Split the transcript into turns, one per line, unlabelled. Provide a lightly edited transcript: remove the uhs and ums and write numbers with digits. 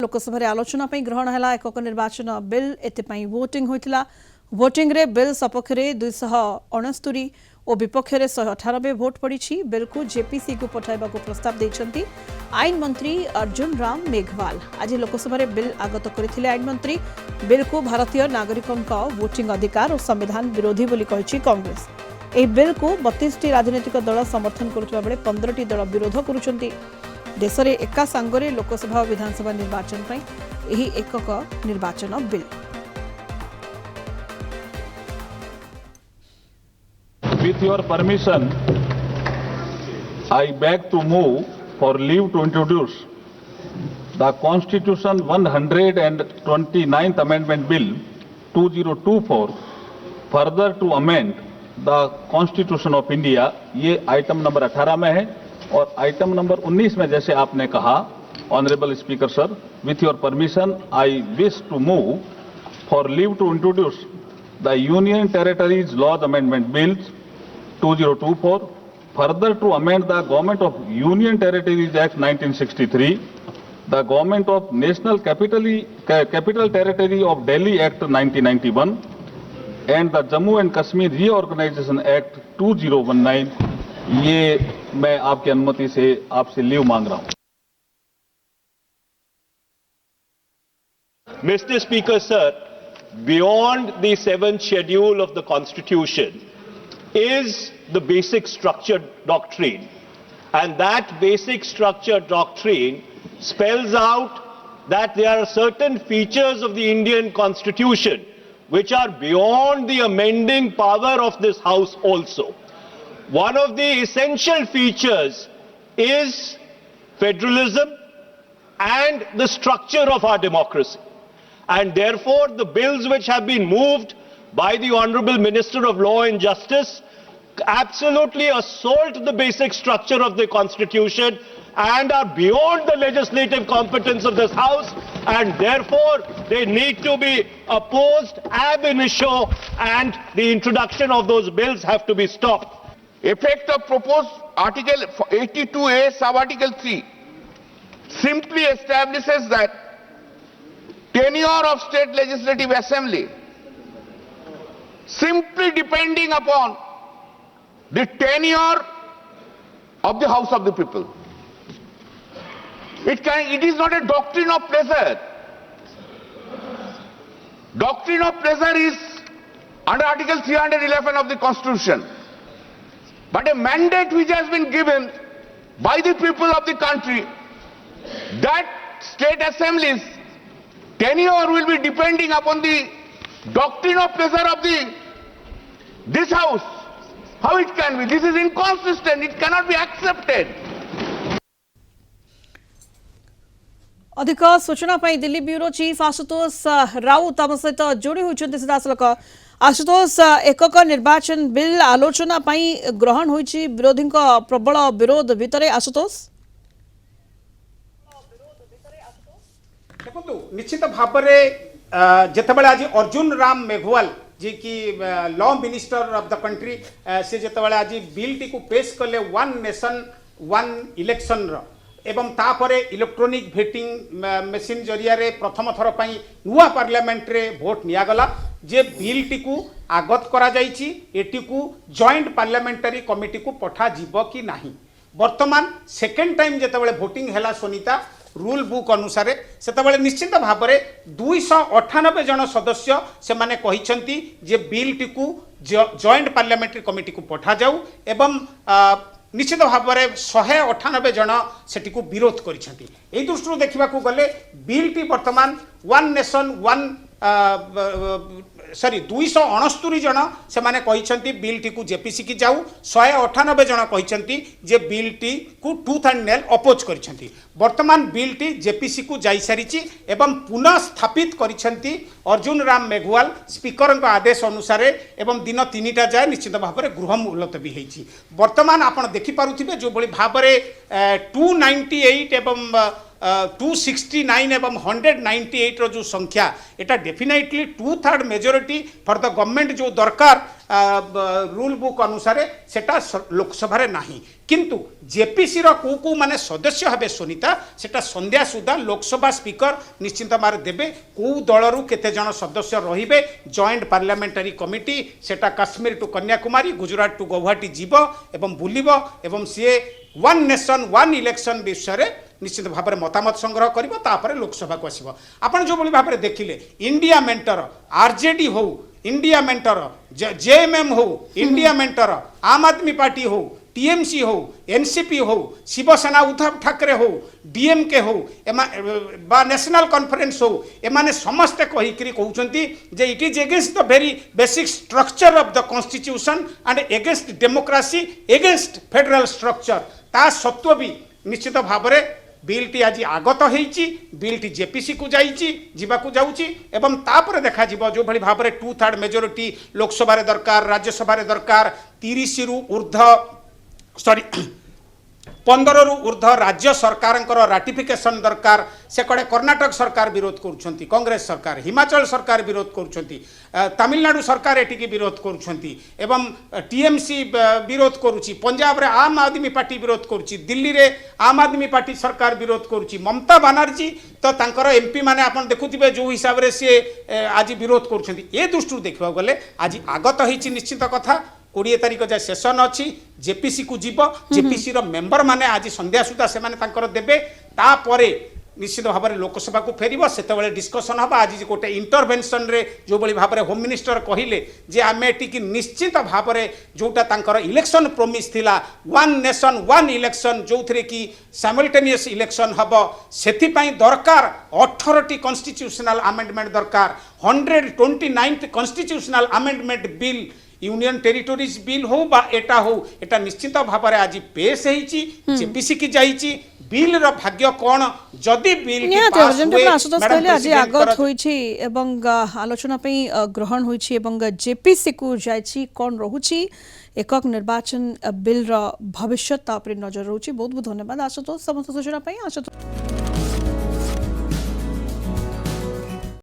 लोकसभा आलोचना ग्रहण है एकक निर्वाचन बिल एथपाई वोटिंग होता वोटिंग रे बिल सपक्ष 269 और विपक्ष 198 भोट पड़ी बिल को जेपीसी को पठाइबा प्रस्ताव देते आईन मंत्री अर्जुन राम मेघवाल आज लोकसभा बिल आगत करते आईन मंत्री बिल को भारतीय नागरिकों वोटिंग अधिकार और संविधान विरोधी बोली कही कांग्रेस यह बिल को 32 राजनीतिक दल समर्थन करुवा बेले 15 दल विरोध करुछंती देश में एका सांगरे लोकसभा और विधानसभा निर्वाचन पर यही एकक निर्वाचन bill.
With your permission, I beg to move for leave to introduce the Constitution 129th Amendment Bill 2024 further to amend the Constitution of India। ये आइटम नंबर 18 में है और आइटम नंबर 19 में जैसे आपने कहा honourable speaker sir, with your permission I wish to move for leave to introduce the union territories laws amendment bills 2024 further to amend the Government of Union Territories Act 1963, the Government of National Capital Territory of Delhi Act 1991 and the Jammu and Kashmir Reorganization Act 2019। ये मैं आपकी अनुमति से आपसे leave मांग रहा हूं।
Mr. Speaker, sir, beyond the 7th schedule of the Constitution is the basic structure doctrine, and that basic structure doctrine spells out that there are certain features of the Indian Constitution which are beyond the amending power of this House also. One of the essential features is federalism and the structure of our democracy. And therefore, the bills which have been moved by the Honorable Minister of Law and Justice absolutely assault the basic structure of the Constitution and are beyond the legislative competence of this House, and therefore they need to be opposed ab initio, and the introduction of those bills have to be stopped.
Effect of proposed Article 82A sub-Article 3 simply establishes that tenure of state legislative assembly simply depending upon the tenure of the House of the People. It is not a doctrine of pleasure. Doctrine of pleasure is under Article 311 of the Constitution. But a mandate which has been given by the people of the country that state assemblies tenure will be depending upon the doctrine of pleasure of this House. How it can be? This is inconsistent. It cannot be accepted.
अधिक सूचना Delhi bureau chief Ashutosh Raut आम सहित जोड़ी होती सीधासलख। आशुतोष, एकक निर्वाचन bill आलोचना ग्रहण होती विरोधी प्रबल विरोध भितर आशुतोष
देखो निश्चित भाव में जितेबाला आज अर्जुन राम मेघवाल जी की law minister of the country से जितेबाला आज बिल टी को पेश कले वन नेशन वन इलेक्शन एवं तापर इलेक्ट्रोनिक भोटिंग मेसीन जरिया प्रथम थर पर नुआ पार्लियामेंट रे भोट नियागला जे बिल टी को आगत करा जाइछि एटी को जॉइंट पार्लियामेंटारी कमिटी को पठा जीव कि नाही। वर्तमान सेकेंड टाइम जितेबाला भोटिंग हैला सोनिता रूल बुक अनुसार से निश्चित भाव में 298 जन सदस्य से माने कहिसंती जे बिल टी को जॉइंट पार्लियामेंटारी कमिटी को पठा जाऊ एवं निश्चित भाव में 198 जन सेटी को विरोध करिसंती। एई दृष्टि देखा गले बिल टी वर्तमान वन नेशन वन 269 जन से माने कहिसंती बिल टी को जेपीसी की जाऊ 198 जन कहिसंती जे बिल टी को टूथ एंड नेल अपोज करिसंती। वर्तमान बिल टी जेपीसी को जाई सारिछि एवं पुनः स्थापित करिसंती अर्जुन राम मेघवाल स्पीकर आदेश अनुसार एवं दिन 3टा जाए निश्चित भाव में गृह मुलतवी होती। वर्तमान आप देखिपे जो भाव में 298 एवं 269 एवं 198 रो जो संख्या एटा definitely 2/3 majority for the government जो दरकार रूल बुक अनुसार सेटा लोकसभा रे नाही किंतु जेपीसी रो को माने सदस्य हबे सुनीता सेटा संध्या सुधा लोकसभा स्पीकर निश्चित मार देबे को दल रु केते जन सदस्य रहिबे जॉइंट पार्लियामेंटरी कमिटी सेटा काश्मीर टू कन्याकुमारी गुजरात टू गुवाहाटी जीव एवं बुलिबो एवं CA one nation one election विषय निश्चित भाव में मतामत संग्रह कर लोकसभा को आसब आपड़ जो भाव में देखिले इंडिया मेंटर आरजेडी हो इंडिया मेंटर जेएमएम हो इंडिया मेंटर आम आदमी पार्टी हो टीएमसी हो एनसीपी हो शिवसेना उद्धव ठाकरे हो डीएमके हो बा नेशनल कॉन्फ्रेंस हो एमाने समस्ते कहीकि कहते जे it is against the very basic structure of the constitution and against democracy against federal structure ता सत्व भी निश्चित भाव में बिलटी आज आगत होईची बिलटी जेपीसी को जाऊँगी एवं तापर देखा जो भली भाव में 2/3 मेजोरिटी लोकसभा दरकार राज्यसभा दरकार 30 रु ऊर्ध्व सॉरी 15 रु ऊर्ध्व राज्य सरकार राटिफिकेशन दरकार से कड़े कर्नाटक सरकार विरोध करुँच कांग्रेस सरकार हिमाचल सरकार विरोध करुँच तमिलनाडु सरकार एटिकी विरोध करुँच एवं टीएमसी विरोध करुँची पंजाब रे आम आदमी पार्टी विरोध करुँची दिल्ली रे आम आदमी पार्टी सरकार विरोध करुँची ममता बनर्जी तो तांकर एमपी माने आपण देखुथिबे जो हिसाब रे से आज विरोध करुँच ए दृष्टि देखा गले आज आगत होईची निश्चित कथा 20 तारिख जाए सेशन अच्छी जेपीसी को जीव जेपीसी रो मेंबर माने आज संध्या सुधा से माने तांकर देबे तापरे निश्चित भाव में लोकसभा को फेर से डिस्कसन हम आज गोटे इंटरभेनसन रे जो बड़ी भाव में होम मिनिस्टर कहले जे आमे टिकी निश्चित भाव में जोटा तांकर इलेक्शन प्रोमिस थिला वन नेशन वन इलेक्शन जो थे कि साइमल्टेनियस इलेक्शन हम से दरकार 18टी कॉन्स्टिट्यूशनल अमेंडमेंट दरकार 129th constitutional amendment bill union territories bill हो बा एटा हो एटा निश्चित भाव में आज पेश होईची जेपीसी की जाईची बिल रो भाग्य कोन जदि बिल की पास हुए
आशुतोष कहले आज आगत होईची एवं आलोचना पे ग्रहण होईची एवं जेपीसी को जाईची कोन रहुची एकक निर्वाचन बिल रो भविष्य तापरे नजर रहुची बहुत बहुत धन्यवाद आशुतोष समस्त सूचना पे आशुतोष।